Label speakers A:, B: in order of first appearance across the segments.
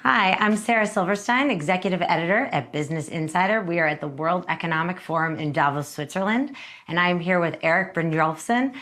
A: Hi, I'm Sarah Silverstein, Executive Editor at Business Insider. We are at the World Economic Forum in Davos, Switzerland, and I'm here with Erik Brynjolfsson,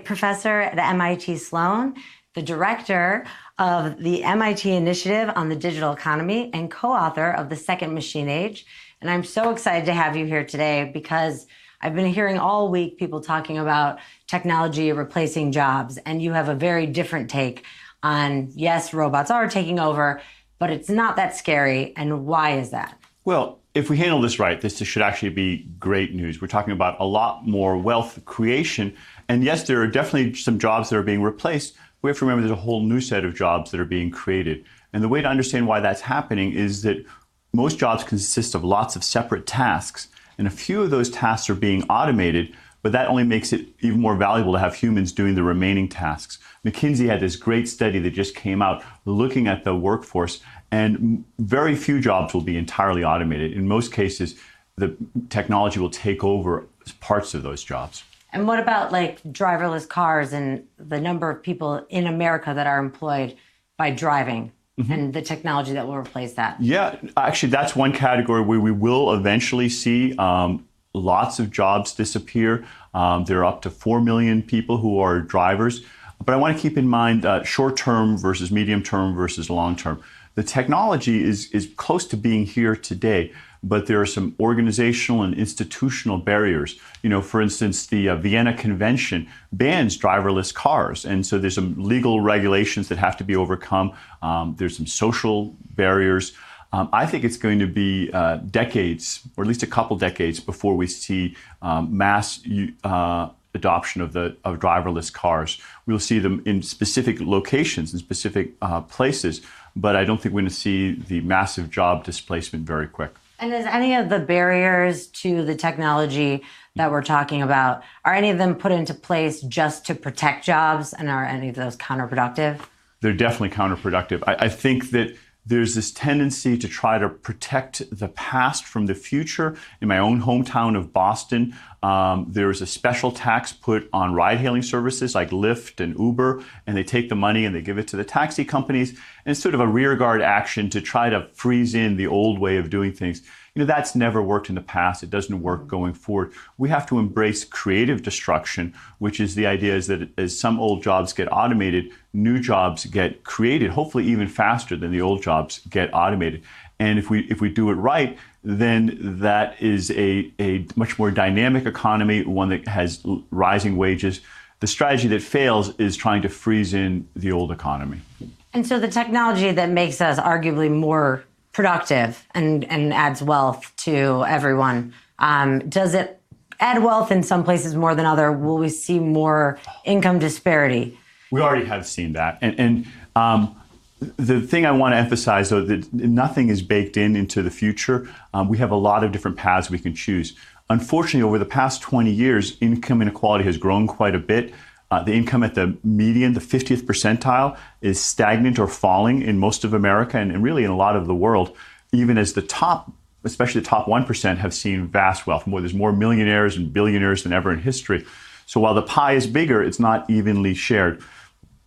A: professor at MIT Sloan, the director of the MIT Initiative on the Digital Economy, and co-author of The Second Machine Age. And I'm so excited to have you here today because I've been hearing all week people talking about technology replacing jobs, and you have a very different take on, yes, robots are taking over, but it's not that scary. And why is that?
B: Well, if we handle this right, this should actually be great news. We're talking about a lot more wealth creation. And yes, there are definitely some jobs that are being replaced. We have to remember there's a whole new set of jobs that are being created. And the way to understand why that's happening is that most jobs consist of lots of separate tasks. And a few of those tasks are being automated, but that only makes it even more valuable to have humans doing the remaining tasks. McKinsey had this great study that just came out looking at the workforce, and very few jobs will be entirely automated. In most cases, the technology will take over parts of those jobs.
A: And what about like driverless cars and the number of people in America that are employed by driving? And the technology that will replace that?
B: Yeah, actually, that's one category where we will eventually see lots of jobs disappear. There are up to 4 million people who are drivers. But I want to keep in mind short-term versus medium-term versus long-term. The technology is close to being here today, but there are some organizational and institutional barriers. You know, for instance, the Vienna Convention bans driverless cars. And so there's some legal regulations that have to be overcome. There's some social barriers. I think it's going to be decades, or at least a couple decades, before we see mass adoption of driverless cars. We'll see them in specific locations, in specific places, but I don't think we're going to see the massive job displacement very quick.
A: And is any of the barriers to the technology that we're talking about, are any of them put into place just to protect jobs, and are any of those counterproductive? They're
B: definitely counterproductive. I think that there's this tendency to try to protect the past from the future. In my own hometown of Boston, there's a special tax put on ride-hailing services like Lyft and Uber, and they take the money and they give it to the taxi companies. And it's sort of a rearguard action to try to freeze in the old way of doing things. You know, that's never worked in the past. It doesn't work going forward. We have to embrace creative destruction, which is the idea is that as some old jobs get automated, new jobs get created, hopefully even faster than the old jobs get automated. And if we do it right, then that is a much more dynamic economy, one that has rising wages. The strategy that fails is trying to freeze in the old economy.
A: And so the technology that makes us arguably more productive and adds wealth to everyone, does it add wealth in some places more than other? Will we see more income disparity?
B: We already have seen that. And the thing I want to emphasize, though, that nothing is baked into the future. We have a lot of different paths we can choose. Unfortunately, over the past 20 years, income inequality has grown quite a bit. The income at the median, the 50th percentile, is stagnant or falling in most of America and really in a lot of the world, even as the top, especially the top 1%, have seen vast wealth. There's more millionaires and billionaires than ever in history. So while the pie is bigger, it's not evenly shared.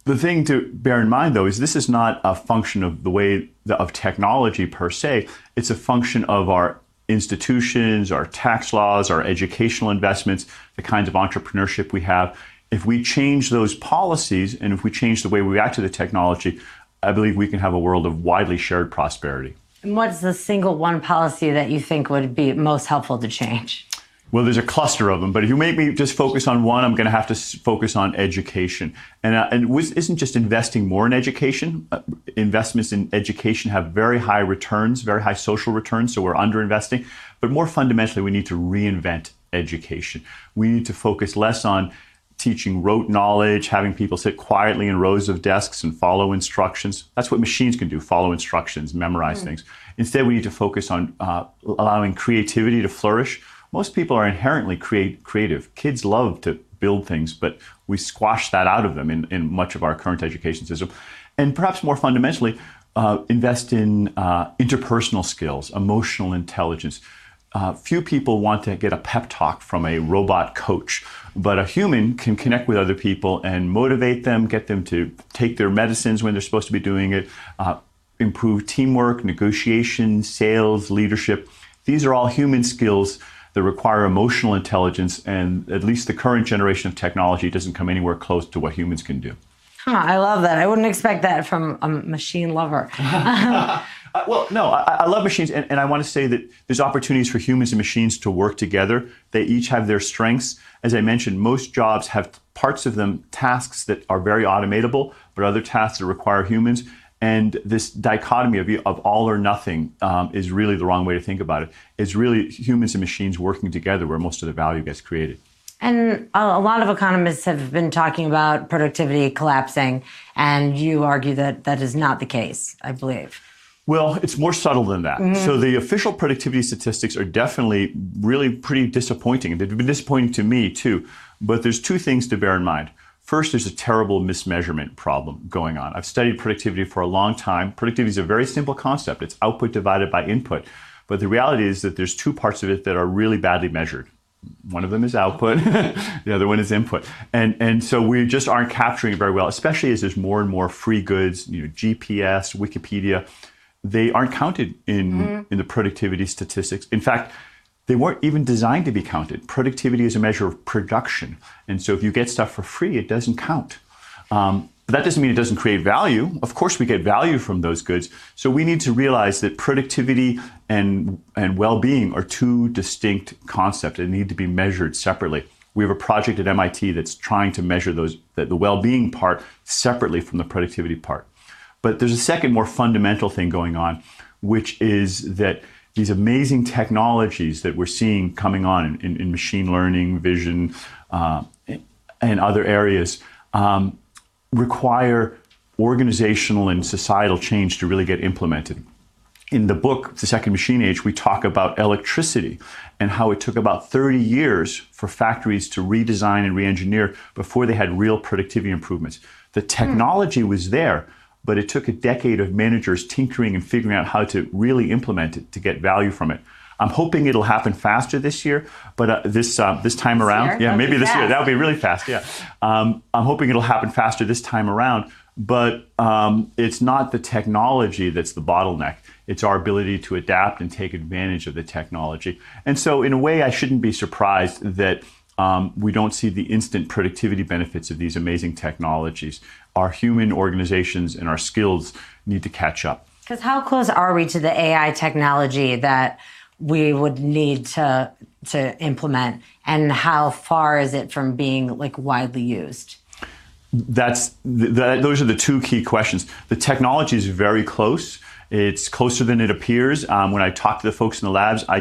B: The thing to bear in mind, though, is this is not a function of the way of technology per se. It's a function of our institutions, our tax laws, our educational investments, the kinds of entrepreneurship we have. If we change those policies and if we change the way we react to the technology, I believe we can have a world of widely shared prosperity.
A: And what's the single one policy that you think would be most helpful to change?
B: Well, there's a cluster of them, but if you make me just focus on one, I'm going to have to focus on education. And it isn't just investing more in education. Investments in education have very high returns, very high social returns, so we're underinvesting. But more fundamentally, we need to reinvent education. We need to focus less on teaching rote knowledge, having people sit quietly in rows of desks and follow instructions. That's what machines can do, follow instructions, memorize things. Instead, we need to focus on allowing creativity to flourish. Most people are inherently creative. Kids love to build things, but we squash that out of them in much of our current education system. And perhaps more fundamentally, invest in interpersonal skills, emotional intelligence. Few people want to get a pep talk from a robot coach, but a human can connect with other people and motivate them, get them to take their medicines when they're supposed to be doing it, improve teamwork, negotiation, sales, leadership. These are all human skills that require emotional intelligence, and at least the current generation of technology doesn't come anywhere close to what humans can do.
A: I love that. I wouldn't expect that from a machine lover.
B: Well, no, I love machines, and I want to say that there's opportunities for humans and machines to work together. They each have their strengths. As I mentioned, most jobs have parts of them, tasks that are very automatable, but other tasks that require humans. And this dichotomy of all or nothing is really the wrong way to think about it. It's really humans and machines working together where most of the value gets created.
A: And a lot of economists have been talking about productivity collapsing, and you argue that that is not the case, I believe.
B: Well, it's more subtle than that. So the official productivity statistics are definitely really pretty disappointing. They've been disappointing to me too. But there's two things to bear in mind. First, there's a terrible mismeasurement problem going on. I've studied productivity for a long time. Productivity is a very simple concept. It's output divided by input. But the reality is that there's two parts of it that are really badly measured. One of them is output, the other one is input. And so we just aren't capturing it very well, especially as there's more and more free goods, GPS, Wikipedia. They aren't counted in the productivity statistics. In fact, they weren't even designed to be counted. Productivity is a measure of production. And so if you get stuff for free, it doesn't count. But that doesn't mean it doesn't create value. Of course, we get value from those goods. So we need to realize that productivity and well-being are two distinct concepts and need to be measured separately. We have a project at MIT that's trying to measure the well-being part separately from the productivity part. But there's a second, more fundamental thing going on, which is that these amazing technologies that we're seeing coming on in machine learning, vision, and other areas require organizational and societal change to really get implemented. In the book, The Second Machine Age, we talk about electricity and how it took about 30 years for factories to redesign and re-engineer before they had real productivity improvements. The technology was there, but it took a decade of managers tinkering and figuring out how to really implement it to get value from it. I'm hoping it'll happen faster this year, but this time around, maybe this year, that would be really fast. Yeah, I'm hoping it'll happen faster this time around, but it's not the technology that's the bottleneck. It's our ability to adapt and take advantage of the technology. And so, in a way, I shouldn't be surprised that we don't see the instant productivity benefits of these amazing technologies. Our human organizations and our skills need to catch up.
A: Because how close are we to the AI technology that we would need to implement, and how far is it from being widely used?
B: Those are the two key questions. The technology is very close. It's closer than it appears. When I talk to the folks in the labs, I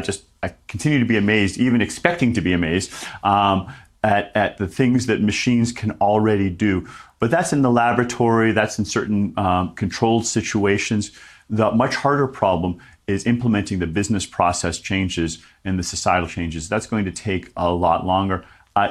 B: continue to be amazed, even expecting to be amazed at the things that machines can already do. But that's in the laboratory, that's in certain controlled situations. The much harder problem is implementing the business process changes and the societal changes. That's going to take a lot longer.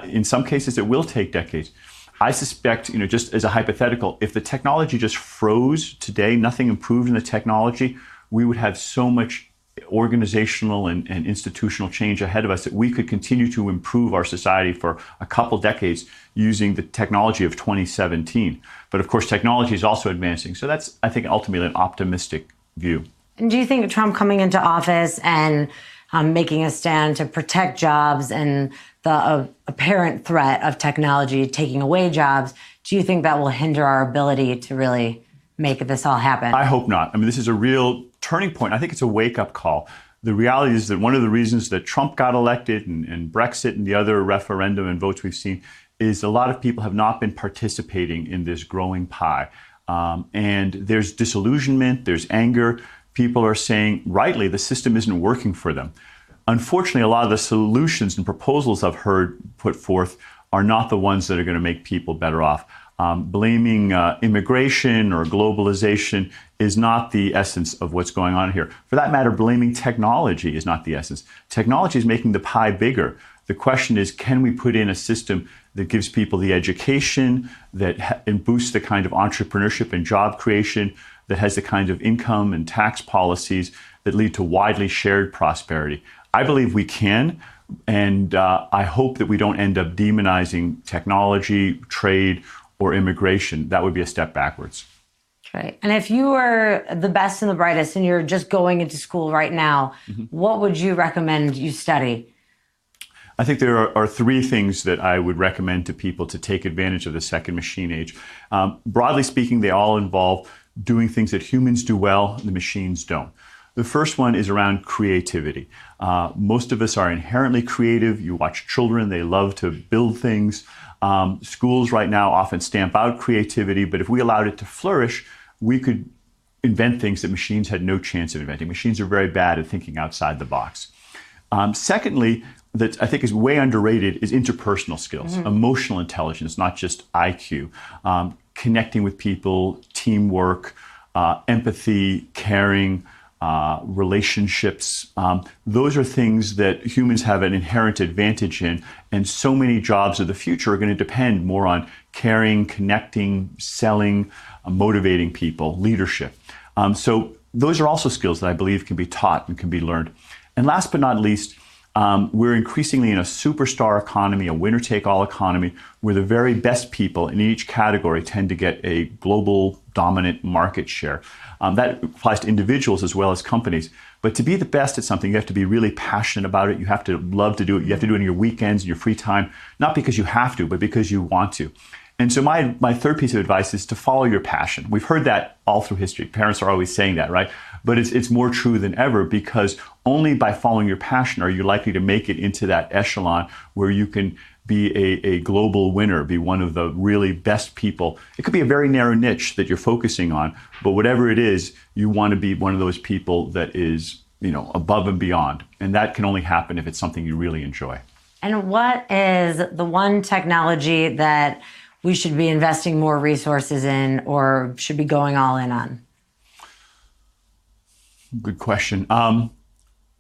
B: In some cases, it will take decades. I suspect, just as a hypothetical, if the technology just froze today, nothing improved in the technology, we would have so much organizational and institutional change ahead of us that we could continue to improve our society for a couple decades using the technology of 2017. But of course, technology is also advancing. So that's, I think, ultimately an optimistic view.
A: And do you think Trump coming into office and making a stand to protect jobs and the apparent threat of technology taking away jobs, do you think that will hinder our ability to really make this all happen?
B: I hope not. I mean, this is a real turning point. I think it's a wake-up call. The reality is that one of the reasons that Trump got elected and Brexit and the other referendum and votes we've seen is a lot of people have not been participating in this growing pie. And there's disillusionment, there's anger. People are saying, rightly, the system isn't working for them. Unfortunately, a lot of the solutions and proposals I've heard put forth are not the ones that are going to make people better off. Blaming immigration or globalization is not the essence of what's going on here. For that matter, blaming technology is not the essence. Technology is making the pie bigger. The question is, can we put in a system that gives people the education, that boosts the kind of entrepreneurship and job creation, that has the kind of income and tax policies that lead to widely shared prosperity? I believe we can, and I hope that we don't end up demonizing technology, trade, or immigration. That would be a step backwards.
A: Right. And if you were the best and the brightest and you're just going into school right now, what would you recommend you study?
B: I think there are three things that I would recommend to people to take advantage of the second machine age. Broadly speaking, they all involve doing things that humans do well and the machines don't. The first one is around creativity. Most of us are inherently creative. You watch children, they love to build things. Schools right now often stamp out creativity, but if we allowed it to flourish, we could invent things that machines had no chance of inventing. Machines are very bad at thinking outside the box. Secondly, that I think is way underrated is interpersonal skills, emotional intelligence, not just IQ, connecting with people, teamwork, empathy, caring, relationships. Those are things that humans have an inherent advantage in, and so many jobs of the future are going to depend more on caring, connecting, selling, motivating people, leadership. So those are also skills that I believe can be taught and can be learned. And last but not least, we're increasingly in a superstar economy, a winner-take-all economy, where the very best people in each category tend to get a global dominant market share. That applies to individuals as well as companies. But to be the best at something, you have to be really passionate about it. You have to love to do it. You have to do it in your weekends, in your free time, not because you have to, but because you want to. And so my third piece of advice is to follow your passion. We've heard that all through history. Parents are always saying that, right? But it's more true than ever, because only by following your passion are you likely to make it into that echelon where you can be a global winner, be one of the really best people. It could be a very narrow niche that you're focusing on, but whatever it is, you want to be one of those people that is, above and beyond. And that can only happen if it's something you really enjoy.
A: And what is the one technology that we should be investing more resources in or should be going all in on?
B: Good question.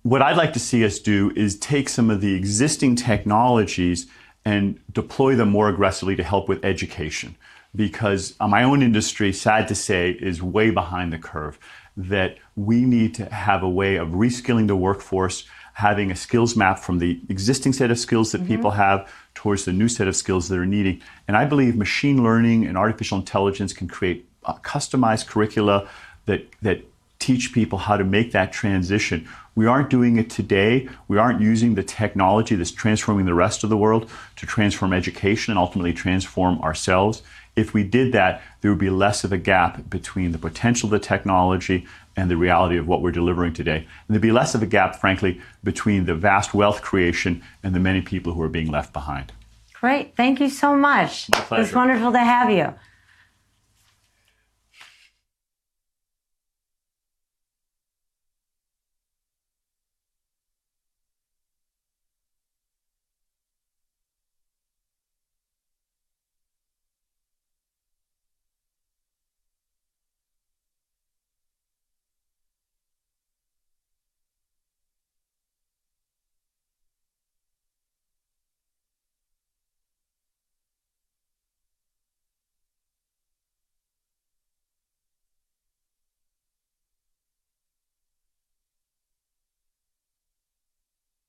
B: What I'd like to see us do is take some of the existing technologies and deploy them more aggressively to help with education. Because my own industry, sad to say, is way behind the curve. That we need to have a way of reskilling the workforce, having a skills map from the existing set of skills that people have towards the new set of skills that are needing. And I believe machine learning and artificial intelligence can create customized curricula that teach people how to make that transition. We aren't doing it today. We aren't using the technology that's transforming the rest of the world to transform education and ultimately transform ourselves. If we did that, there would be less of a gap between the potential of the technology and the reality of what we're delivering today. And there'd be less of a gap, frankly, between the vast wealth creation and the many people who are being left behind.
A: Great. Thank you so much.
B: My pleasure.
A: It's wonderful to have you.